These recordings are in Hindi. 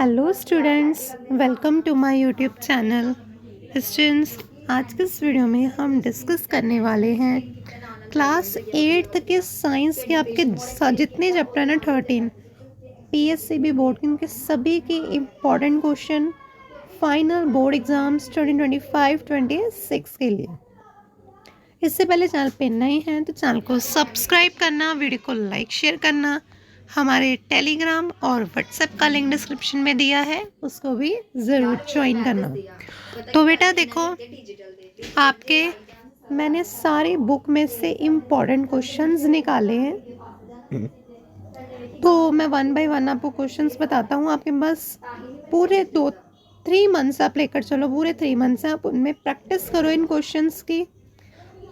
Hello students, welcome to my YouTube channel. Students, आज के इस वीडियो में हम डिस्कस करने वाले हैं क्लास 8th के साइंस के आपके जितने चैप्टर हैं 13 पीएससीबी बोर्ड के उनके सभी के important question final board exams 2025-26 के लिए। इससे पहले चैनल पे नए हैं तो चैनल को सब्सक्राइब करना, वीडियो को लाइक शेयर करना। हमारे टेलीग्राम और व्हाट्सएप का लिंक डिस्क्रिप्शन में दिया है, उसको भी ज़रूर ज्वाइन करना। तो बेटा देखो, आपके मैंने सारी बुक में से इम्पोर्टेंट क्वेश्चंस निकाले हैं। तो मैं वन बाय वन आपको क्वेश्चंस बताता हूँ। आपके पास पूरे 3 मंथ्स आप लेकर चलो, पूरे 3 मंथ्स आप उनमें प्रैक्टिस करो इन क्वेश्चंस की,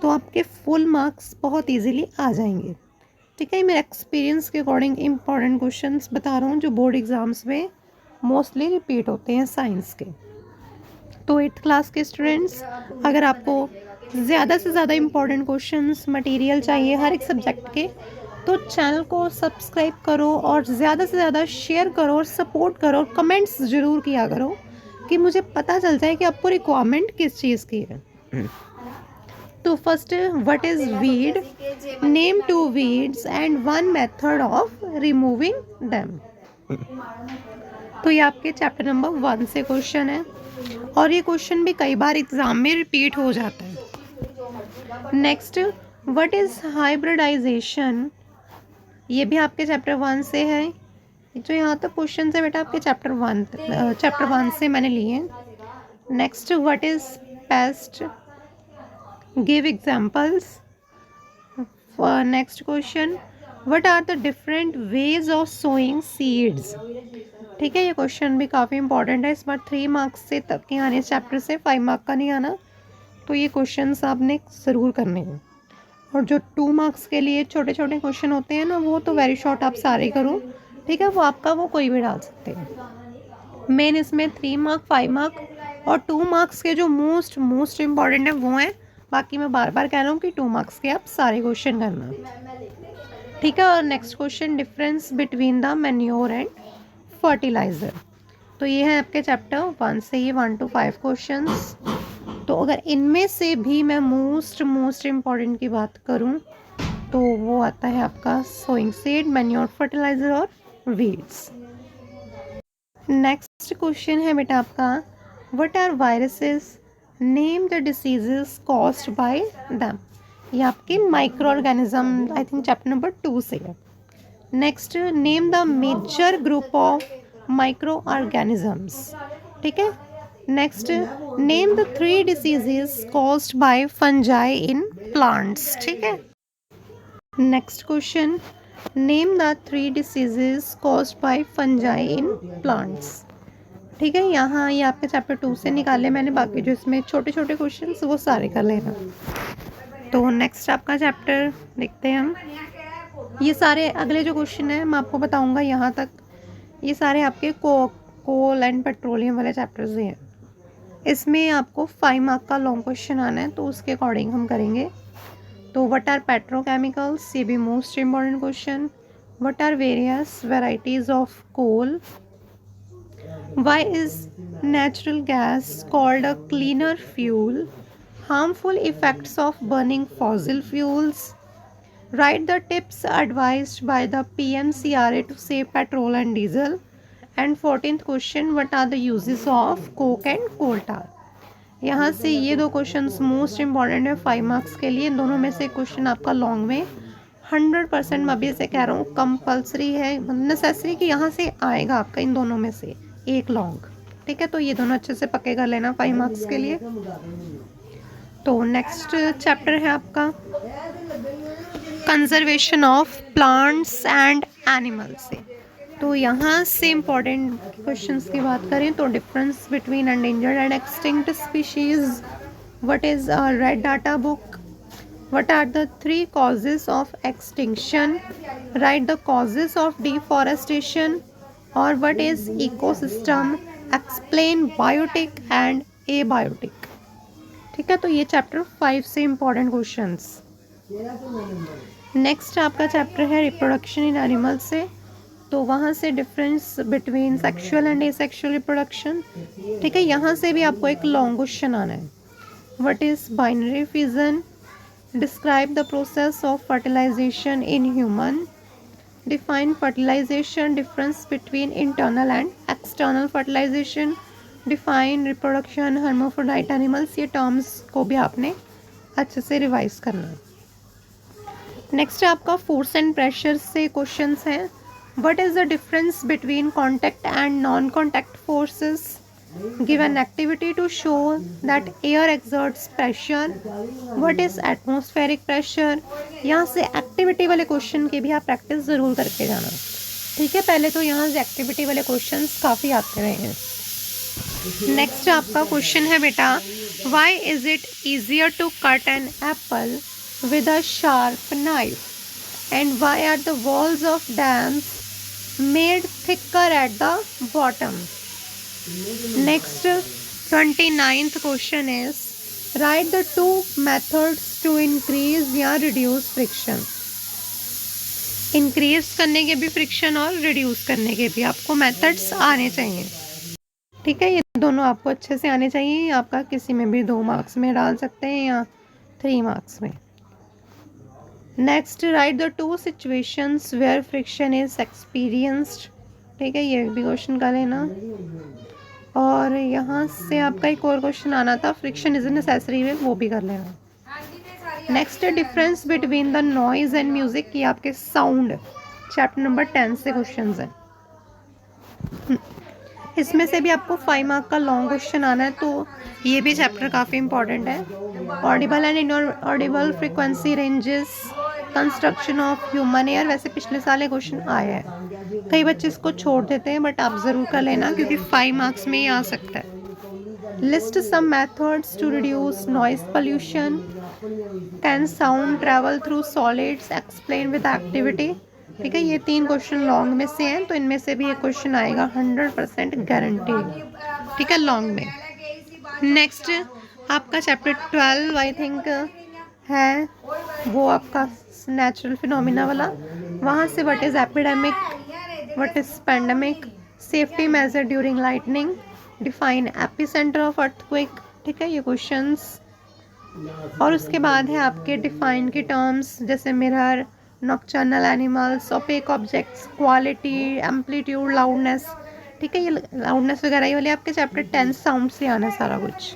तो आपके फुल मार्क्स बहुत इजीली आ जाएंगे। ठीक है, मेरे एक्सपीरियंस के अकॉर्डिंग इम्पॉर्टेंट क्वेश्चंस बता रहा हूँ जो बोर्ड एग्जाम्स में मोस्टली रिपीट होते हैं साइंस के। तो 8th क्लास के स्टूडेंट्स, अगर आपको ज़्यादा से ज़्यादा इम्पॉर्टेंट क्वेश्चंस मटेरियल चाहिए हर एक सब्जेक्ट के, तो चैनल को सब्सक्राइब करो और ज़्यादा से ज़्यादा शेयर करो और सपोर्ट करो और कमेंट्स ज़रूर किया करो कि मुझे पता चल जाए कि आपको रिक्वायरमेंट किस चीज़ की है। तो first, what is weed, name 2 weeds and 1 method of removing them. तो ये आपके चैप्टर नंबर 1 से क्वेश्चन है और ये क्वेश्चन भी कई बार एग्जाम में रिपीट हो जाता है। नेक्स्ट, व्हाट इज हाइब्रिडाइजेशन, ये भी आपके चैप्टर 1 से है। जो यहाँ तक क्वेश्चन है बेटा आपके चैप्टर 1 से मैंने लिए हैं। Next, what is paste, give examples. For next question, what are the different ways of sowing seeds। ठीक है, ये क्वेश्चन भी काफ़ी इंपॉर्टेंट है। इस बार 3 मार्क्स से तक के आने चैप्टर से 5 मार्क का नहीं आना, तो ये क्वेश्चंस आपने ज़रूर करने हैं। और जो 2 मार्क्स के लिए छोटे छोटे क्वेश्चन होते हैं ना, वो तो वेरी शॉर्ट आप सारे करो। ठीक है, वो आपका वो कोई भी डाल सकते हैं। मेन इसमें 3 मार्क, 5 मार्क और 2 मार्क्स के जो मोस्ट इम्पॉर्टेंट है वो हैं। बाकी मैं बार बार कह रहा हूँ कि 2 मार्क्स के आप सारे क्वेश्चन करना। ठीक है, और next question, difference between the manure and fertiliser. तो ये है आपके चैप्टर 1 से ये 1 to 5 क्वेश्चंस। तो अगर इनमें से भी मैं मोस्ट इम्पॉर्टेंट की बात करूँ तो वो आता है आपका सोइंग सीड, मैन्योर, फर्टिलाइज़र और वीड्स। नेक्स्ट क्वेश्चन है बेटा आपका, what are viruses, name the diseases caused by them. ये आपके micro organism I think chapter number 2 से है। Next, name the major group of micro organisms. ठीक है। Next, name the 3 diseases caused by fungi in plants. ठीक है। Next question, name the 3 diseases caused by fungi in plants. ठीक है, यहाँ ये आपके चैप्टर 2 से निकाले मैंने, बाकी जो इसमें छोटे छोटे क्वेश्चन वो सारे कर लेना। तो नेक्स्ट आपका चैप्टर देखते हैं हम। ये सारे अगले जो क्वेश्चन है मैं आपको बताऊंगा यहाँ तक, ये सारे आपके कोल एंड पेट्रोलियम वाले चैप्टर्स ही हैं। इसमें आपको 5 मार्क का लॉन्ग क्वेश्चन आना है, तो उसके अकॉर्डिंग हम करेंगे। तो व्हाट आर पेट्रोकेमिकल्स, ये भी most important question. What are various varieties of coal. Why is natural gas called a cleaner fuel? Harmful effects of burning fossil fuels. Write the tips advised by the PMCRA to save petrol and diesel. And 14th question, what are the uses of coke and coal tar? यहाँ से ये 2 क्वेश्चंस मोस्ट इम्पॉर्टेंट है 5 मार्क्स के लिए। दोनों में से क्वेश्चन आपका लॉन्ग में 100% मैं अभी से कह रहा हूँ कंपल्सरी है, नेसेसरी कि यहाँ से आएगा आपका इन दोनों में से एक लॉन्ग। ठीक है, तो ये दोनों अच्छे से पक्के कर लेना 5 मार्क्स के लिए। तो नेक्स्ट चैप्टर है आपका conservation of plants and animals से। तो यहाँ से इम्पॉर्टेंट क्वेश्चंस की बात करें तो difference between endangered and extinct species, what is a red data book, what are the 3 causes of extinction, write the causes of deforestation, और what is ecosystem, explain biotic and abiotic। ठीक है, तो ये चैप्टर 5 से इम्पॉर्टेंट क्वेश्चंस। नेक्स्ट आपका चैप्टर है रिप्रोडक्शन इन एनिमल्स से। तो वहाँ से difference between sexual and asexual reproduction, ठीक है, यहाँ से भी आपको एक लॉन्ग क्वेश्चन आना है। What is binary fission, describe the process of fertilisation in human, define fertilisation, difference between internal and external fertilisation, define reproduction, hermaphrodite animals, ये टर्म्स को भी आपने अच्छे से रिवाइज करना है। नेक्स्ट आपका फोर्स एंड प्रेशर से क्वेश्चंस हैं। What is the difference between contact and non contact forces, give an activity to show that air exerts pressure, what is atmospheric pressure. यहाँ से एक्टिविटी वाले क्वेश्चन की भी आप प्रैक्टिस ज़रूर करके जाना, ठीक है। पहले तो यहाँ से एक्टिविटी वाले क्वेश्चंस काफ़ी आते रहे हैं। नेक्स्ट आपका क्वेश्चन है बेटा, why is it easier to cut an apple with a sharp knife, and why are the walls of dams made thicker at the bottom? Next 29th question is, write the two methods to increase या reduce friction। increase करने के भी friction और reduce करने के भी आपको methods आने चाहिए, ठीक है। ये दोनों आपको अच्छे से आने चाहिए। आपका किसी में भी 2 मार्क्स में डाल सकते हैं या 3 मार्क्स में। Next write the two situations where friction is experienced, ठीक है, ये भी क्वेश्चन का लेना। और यहाँ से आपका एक और क्वेश्चन आना था, फ्रिक्शन इज नेसेसरी वे, वो भी कर लेना। Next difference between the noise and music, ये आपके साउंड चैप्टर नंबर 10 से क्वेश्चन है। इसमें से भी आपको 5 मार्क का लॉन्ग क्वेश्चन आना है, तो ये भी चैप्टर काफ़ी इंपॉर्टेंट है। Audible and inaudible frequency ranges, construction of human air, वैसे पिछले साल ये क्वेश्चन आया है, कई बच्चे इसको छोड़ देते हैं, बट आप ज़रूर कर लेना क्योंकि 5 मार्क्स में ही आ सकता है। List some methods to reduce noise pollution, can sound travel through solids, explain with activity, ठीक है। ये 3 क्वेश्चन लॉन्ग में से हैं, तो इनमें से भी एक क्वेश्चन आएगा 100% गारंटीड, ठीक है, लॉन्ग में। नेक्स्ट आपका चैप्टर 12 आई थिंक है, वो आपका नेचुरल फिनोमिना वाला। वहाँ से what is epidemic, what is pandemic, safety major during lightning, define epicentre of earthquake, ठीक है, ये क्वेश्चंस। और उसके बाद है आपके डिफाइन के टर्म्स, जैसे mirror, nocturnal animals, opaque objects, quality, amplitude, loudness, ठीक है, ये लाउडनेस वगैरह ये वाले आपके चैप्टर 10 साउंड से आना है सारा कुछ।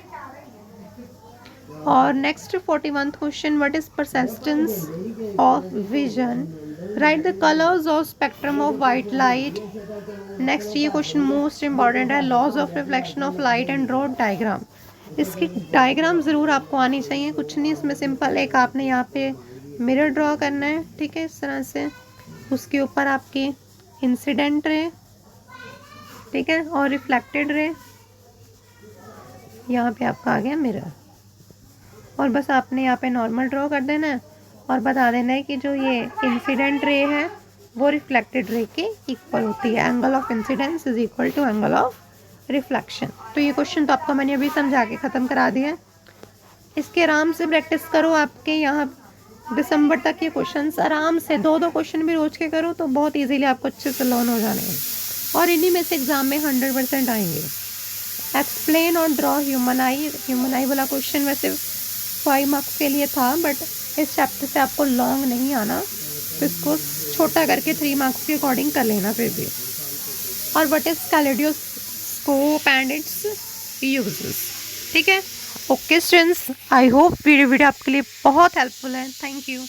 और next 41th question, what is persistence of vision, write the colours of spectrum of white light. Next ये क्वेश्चन मोस्ट इंपॉर्टेंट है, laws of reflection of light and draw diagram. इसकी डायग्राम ज़रूर आपको आनी चाहिए, कुछ नहीं इसमें, सिंपल एक आपने यहाँ पे मिरर ड्रॉ करना है, ठीक है, इस तरह से, उसके ऊपर आपकी इंसिडेंट रे, ठीक है, और रिफ्लेक्टेड रे, यहाँ पे आपका आ गया मिरर। और बस आपने यहाँ पे नॉर्मल ड्रॉ कर देना है और बता देना है कि जो ये इंसिडेंट रे है वो रिफ्लेक्टेड रे के इक्वल होती है, angle of incidence is equal to angle of reflection. तो ये क्वेश्चन तो आपको मैंने अभी समझा के ख़त्म करा दिया है, इसके आराम से प्रैक्टिस करो। आपके यहाँ दिसंबर तक ये क्वेश्चंस आराम से 2-2 क्वेश्चन भी रोज के करो तो बहुत इजीली आपको अच्छे से लर्न हो जाने हैं, और इन्हीं में से एग्जाम में 100% आएंगे। एक्सप्लेन और ड्रॉ ह्यूमन आई वाला क्वेश्चन वैसे 5 मार्क्स के लिए था, बट इस चैप्टर से आपको लॉन्ग नहीं आना, तो इसको छोटा करके 3 मार्क्स के अकॉर्डिंग कर लेना फिर भी। और what is kaleidoscope and its uses, ठीक है। Okay students, I hope video आपके लिए बहुत हेल्पफुल है। Thank you.